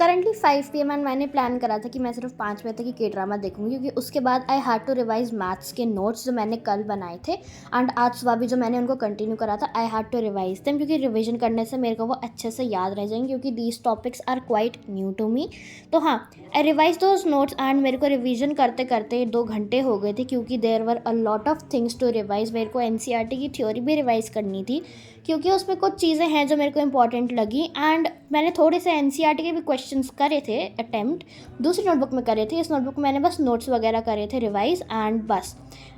Currently 5 PM and मैंने plan करा था कि मैं सिर्फ 5 बजे तक ही के ड्रामा देखूँगी, क्योंकि उसके बाद I had to revise maths के नोट्स जो मैंने कल बनाए थे एंड आज सुबह भी जो मैंने उनको कंटिन्यू करा था, I had to revise them, क्योंकि रिविजन करने से मेरे को वो अच्छे से याद रह जाएंगे, क्योंकि these topics are quite new to me. तो हाँ, I revise those notes and मेरे को रिविजन करते करते 2 घंटे हो गए थे, क्योंकि there were a lot of things to revise. मेरे को NCERT की थ्योरी भी रिवाइज करनी थी, क्योंकि उसमें कुछ चीज़ें हैं जो मेरे को इंपॉर्टेंट लगी एंड मैंने थोड़े से NCERT के भी क्वेश्चंस करे थे अटेम्प्ट, दूसरी नोटबुक में करे थे। इस नोटबुक में मैंने बस नोट्स वगैरह करे थे रिवाइज एंड बस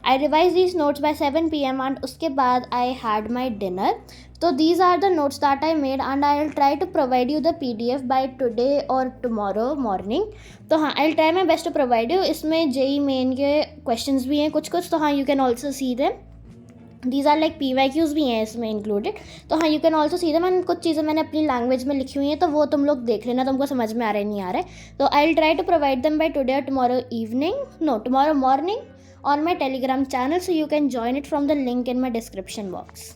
I revise these notes by 7 PM and उसके बाद आई हैड माई डिनर। तो these are the notes that I made and I will try to provide you the PDF by today और tomorrow morning. तो हाँ, I will try my best to provide you. इसमें JEE main के questions भी हैं कुछ कुछ, तो हाँ, you can also see them. These are like PYQs भी हैं इसमें इंक्लूडेड, तो हाँ, you can also see them. And कुछ चीज़ें मैंने अपनी लैंग्वेज में लिखी हुई हैं, तो वो तुम लोग देख लेना, तुमको समझ में आ रहा है नहीं आ रहा है। तो I will try to provide them by today और tomorrow morning on my Telegram channel, so you can join it from the link in my description box.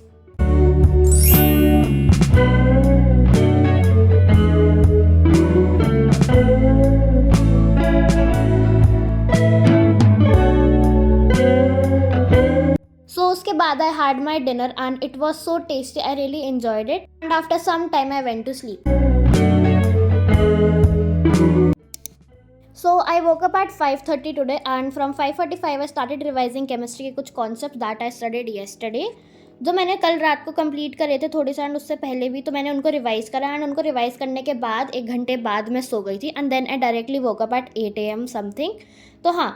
उसके बाद I had my dinner and it was so tasty, I really enjoyed it and after some time I went to sleep. So I woke up at 5:30 today and from 5:45 I started revising chemistry के कुछ concepts that I studied yesterday, जो मैंने कल रात को complete करे थे थोड़े से एंड उससे पहले भी, तो मैंने उनको रिवाइज करा एंड उनको रिवाइज करने के बाद 1 घंटे बाद मैं सो गई थी and then I directly woke up at 8 AM something. तो हाँ,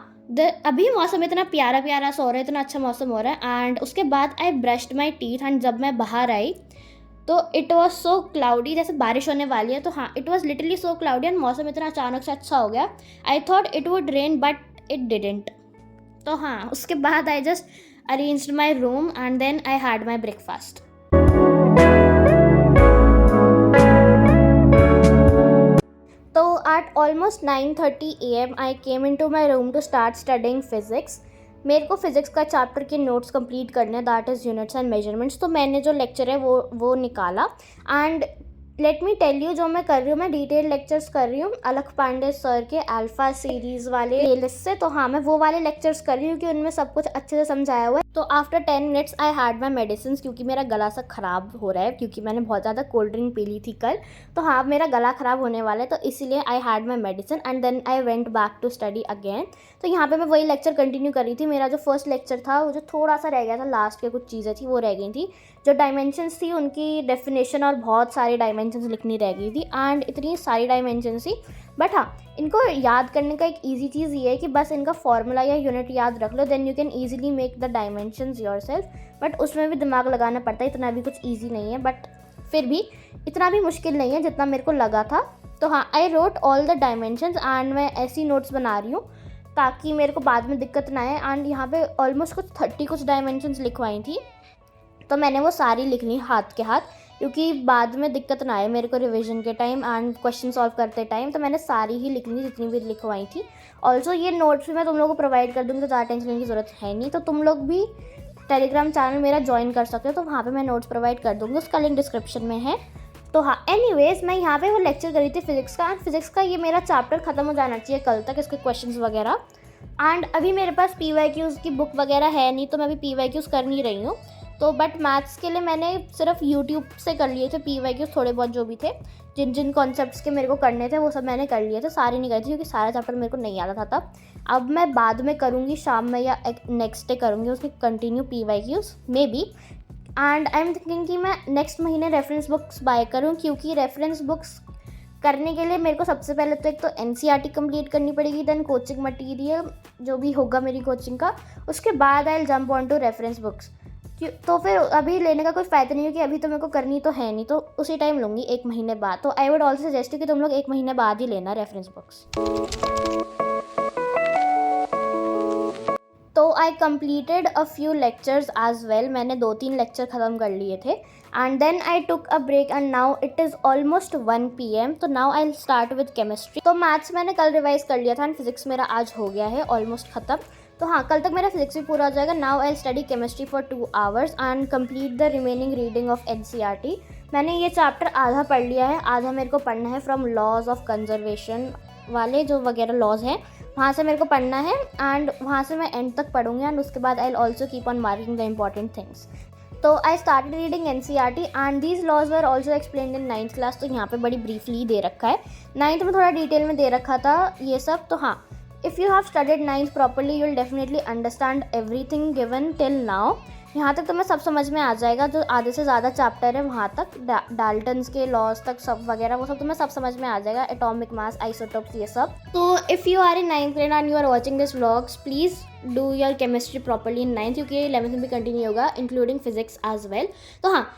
अभी मौसम इतना प्यारा प्यारा सा हो रहा है, इतना अच्छा मौसम हो रहा है एंड उसके बाद आई ब्रश्ड माई टीथ एंड जब मैं बाहर आई तो इट वॉज सो क्लाउडी, जैसे बारिश होने वाली है। तो हाँ, it was literally so cloudy and मौसम इतना अचानक से अच्छा हो गया। I thought it would rain but it didn't. तो हाँ, उसके बाद I just arranged my room and then I had my breakfast. तो at almost 9:30 AM I came into my room to start studying physics। मेरे को physics का chapter के notes complete करने, that is units and measurements. तो मैंने जो lecture है वो निकाला and let me tell you, जो मैं कर रही हूँ, मैं डिटेल लेक्चर्स कर रही हूँ अलख पांडे सर के अल्फ़ा सीरीज़ वाले प्लेलिस्ट से। तो हाँ, मैं वो वाले लेक्चर्स कर रही हूँ कि उनमें सब कुछ अच्छे से समझाया हुआ है। तो after 10 minutes I had my medicine, क्योंकि मेरा गला सा ख़राब हो रहा है, क्योंकि मैंने बहुत ज़्यादा कोल्ड ड्रिंक पी ली थी कल। तो हाँ, अब मेरा गला ख़राब होने वाला है, तो इसीलिए I had my medicine and then I went back to study again. तो यहाँ पे मैं वही लेक्चर कंटिन्यू कर रही थी। मेरा जो फर्स्ट लेक्चर था वो जो थोड़ा सा रह गया था, लास्ट के कुछ चीज़ें थी वो रह गई थी, जो डायमेंशंस थी उनकी डेफिनेशन और बहुत सारी डायमेंशंस लिखनी रह गई थी एंड इतनी सारी डायमेंशंस थी। बट हाँ, इनको याद करने का एक ईजी चीज़ ये है कि बस इनका फॉर्मूला या यूनिट याद रख लो, then you can easily make the dimensions yourself. But उसमें भी दिमाग लगाना पड़ता है, इतना भी कुछ ईजी नहीं है, बट फिर भी इतना भी मुश्किल नहीं है जितना मेरे को लगा था। तो हाँ, I wrote all the dimensions and मैं ऐसी नोट्स बना रही हूँ ताकि मेरे को बाद में दिक्कत ना आए। एंड यहाँ पे ऑलमोस्ट कुछ 30 कुछ डायमेंशंस लिखवाई थी, तो मैंने वो सारी लिख ली हाथ के हाथ, क्योंकि बाद में दिक्कत ना आए मेरे को रिवीजन के टाइम एंड क्वेश्चन सॉल्व करते टाइम। तो मैंने सारी ही लिख ली जितनी भी लिखवाई थी। ऑल्सो ये नोट्स भी मैं तुम लोगों को प्रोवाइड कर दूँगी, तो ज़्यादा टेंशन लेने की ज़रूरत है नहीं। तो तुम लोग भी टेलीग्राम चैनल मेरा ज्वाइन कर सकते हो, तो वहाँ पे मैं नोट्स प्रोवाइड कर दूँगी, उसका लिंक डिस्क्रिप्शन में है। तो हाँ, एनीवेज मैं यहाँ पे वो लेक्चर करी थी फिज़िक्स का एंड फिज़िक्स का ये मेरा चैप्टर ख़त्म हो जाना चाहिए कल तक, इसके क्वेश्चंस वगैरह। एंड अभी मेरे पास PYQs की बुक वगैरह है नहीं, तो मैं अभी PYQs कर नहीं रही हूँ। तो बट मैथ्स के लिए मैंने सिर्फ यूट्यूब से कर लिए थे PYQs, थोड़े बहुत जो भी थे, जिन जिन कॉन्सेप्ट्स के मेरे को करने थे वो सब मैंने कर लिए थे। सारे नहीं करे थे क्योंकि सारा चैप्टर मेरे को नहीं आता था तब। अब मैं बाद में करूँगी, शाम में या नेक्स्ट डे करूँगी उसकी continue PYQs may be. And I am thinking कि मैं नेक्स्ट महीने रेफरेंस बुक्स बाय करूँ, क्योंकि रेफरेंस बुक्स करने के लिए मेरे को सबसे पहले तो एक तो NCERT कंप्लीट करनी पड़ेगी, देन कोचिंग मटेरियल जो भी होगा मेरी कोचिंग का, उसके बाद I will jump on to reference books. तो फिर अभी लेने का कोई फ़ायदा नहीं है कि अभी तो मेरे को करनी तो है नहीं, तो उसी टाइम लूँगी 1 महीने बाद। तो आई वुड ऑल्सो सजेस्ट कि तुम लोग 1 महीने बाद ही लेना रेफरेंस बुक्स। तो I completed a few lectures as well, मैंने 2-3 लेक्चर ख़त्म कर लिए थे and then I took a break and now it is almost 1 PM। तो now I start with chemistry. तो मैथ्स मैंने कल रिवाइज कर लिया था एंड फिजिक्स मेरा आज हो गया है ऑलमोस्ट ख़त्म। तो हाँ, कल तक मेरा फिजिक्स भी पूरा हो जाएगा। Now I study chemistry for 2 hours and complete the remaining reading of NCERT। मैंने ये चैप्टर आधा पढ़ लिया है, आधा मेरे को पढ़ना है फ्रॉम लॉज ऑफ कंजर्वेशन वाले जो वगैरह लॉज हैं वहाँ से मेरे को पढ़ना है, एंड वहाँ से मैं एंड तक पढ़ूँगी, एंड उसके बाद I will also keep on marking the important things. तो I started reading NCERT and these laws were also explained in 9th class. तो यहाँ पे बड़ी ब्रीफली दे रखा है, 9th में थोड़ा डिटेल में दे रखा था ये सब। तो हाँ, if you have studied 9th properly you will definitely understand everything given till now. यहाँ तक तो मैं सब समझ में आ जाएगा, जो आधे से ज़्यादा चैप्टर है वहाँ तक, डाल्टन्स के लॉज तक सब वगैरह वो सब तो मैं सब समझ में आ जाएगा, एटॉमिक मास, आइसोटोप्स, ये सब। तो if you are in 9th grade and you are watching this vlogs, please do your chemistry properly in 9th, क्योंकि 11th में भी कंटिन्यू होगा इंक्लूडिंग फिजिक्स एज वेल। तो हाँ,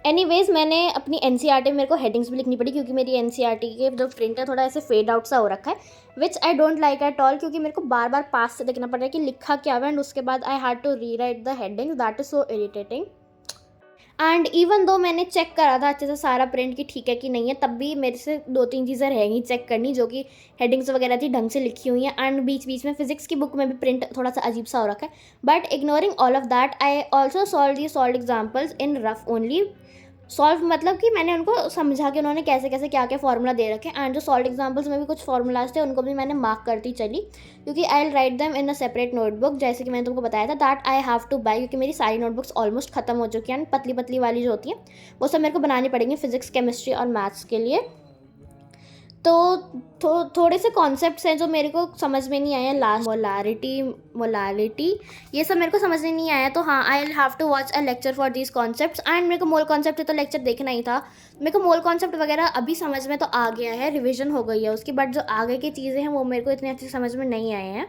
एनीवेज मैंने अपनी NCERT में मेरे को हेडिंग्स भी लिखनी पड़ी, क्योंकि मेरी NCERT के जो प्रिंट है थोड़ा ऐसे फेड आउट सा हो रखा है, which I don't like at all, क्योंकि मेरे को बार बार पास से देखना पड़ रहा है कि लिखा क्या है, एंड उसके बाद I had to rewrite the headings, that is so irritating. And even though मैंने चेक करा था अच्छे से सारा प्रिंट की ठीक है कि नहीं है, तब भी मेरे से 2-3 चीज़ें रहेंगी चेक करनी, जो कि हेडिंग्स वगैरह थी ढंग से लिखी हुई हैं, एंड बीच बीच में फिजिक्स की बुक में भी प्रिंट थोड़ा सा अजीब सा हो रखा है। But ignoring all of that I also solve examples in rough only. Solve मतलब कि मैंने उनको समझा कि उन्होंने कैसे कैसे क्या क्या फार्मूला दे रखे हैं, एंड जो सॉल्व एग्जाम्पल्स में भी कुछ फार्मूलाज थे उनको भी मैंने मार्क करती चली, क्योंकि I will write them in a separate notebook, जैसे कि मैंने तुमको बताया था that I have two by, क्योंकि मेरी सारी नोटबुक्स ऑलमोस्ट खत्म हो चुकी हैं, पतली पतली वाली जो होती हैं वो सब मेरे को बनानी पड़ेंगी फिजिक्स, केमिस्ट्री और मैथ्स के लिए। तो थोड़े से कॉन्सेप्ट्स हैं जो मेरे को समझ में नहीं आए हैं, लास्ट मोलारिटी ये सब मेरे को समझ में नहीं आया। तो हाँ, I will have to watch a lecture for these concepts, and मेरे को मोल कॉन्सेप्ट तो लेक्चर देखना ही था। मेरे को मोल कॉन्सेप्ट वगैरह अभी समझ में तो आ गया है, रिविजन हो गई है उसकी, बट जो आगे की चीज़ें हैं वो मेरे को इतनी अच्छी समझ में नहीं आए हैं।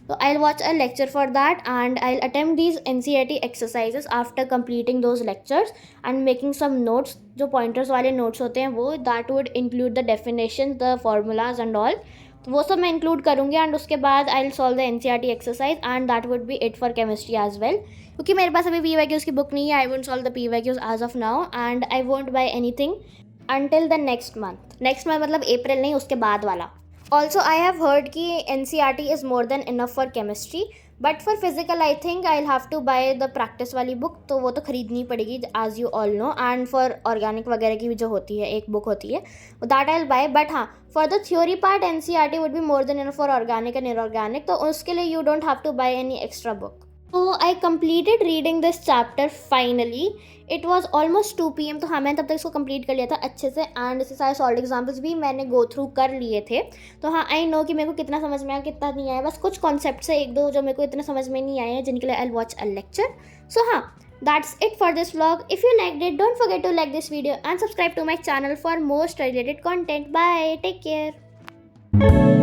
So I'll watch a lecture for that, and I'll attempt these NCERT exercises after completing those lectures and making some notes. जो pointers वाले notes होते हैं वो, that would include the definitions, the formulas and all. तो वो सब मैं include करूँगी, and उसके बाद I'll solve the NCERT exercise, and that would be it for chemistry as well. क्योंकि मेरे पास अभी PYQs की book नहीं है, I won't solve the PYQs as of now, and I won't buy anything until the next month. Next month मतलब अप्रैल नहीं, उसके बाद वाला। Also, I have heard कि NCERT is more than enough for chemistry, but for physical I think I'll have to buy the practice वाली book, तो वो तो ख़रीदनी पड़ेगी as you all know, and for organic वगैरह की भी जो होती है एक book होती है that I'll buy। but हाँ, for the theory part NCERT would be more than enough for organic and inorganic, तो उसके लिए you don't have to buy any extra book। So I completed reading this chapter finally. It was almost 2 PM, तो हाँ मैंने तब तक इसको complete कर लिया था अच्छे से, एंड इसके सारे सॉल्व एग्जाम्पल्स भी मैंने गो थ्रू कर लिए थे। तो हाँ, आई नो कि मेरे को कितना समझ में आया कितना नहीं आया, बस कुछ कॉन्सेप्ट से एक दो जो मेरे को इतना समझ में नहीं आए हैं, जिनके लिए I will watch a lecture. So हाँ, that's it for this vlog. If you liked it, don't forget to like this video and subscribe to my channel for more study related content. Bye, take care.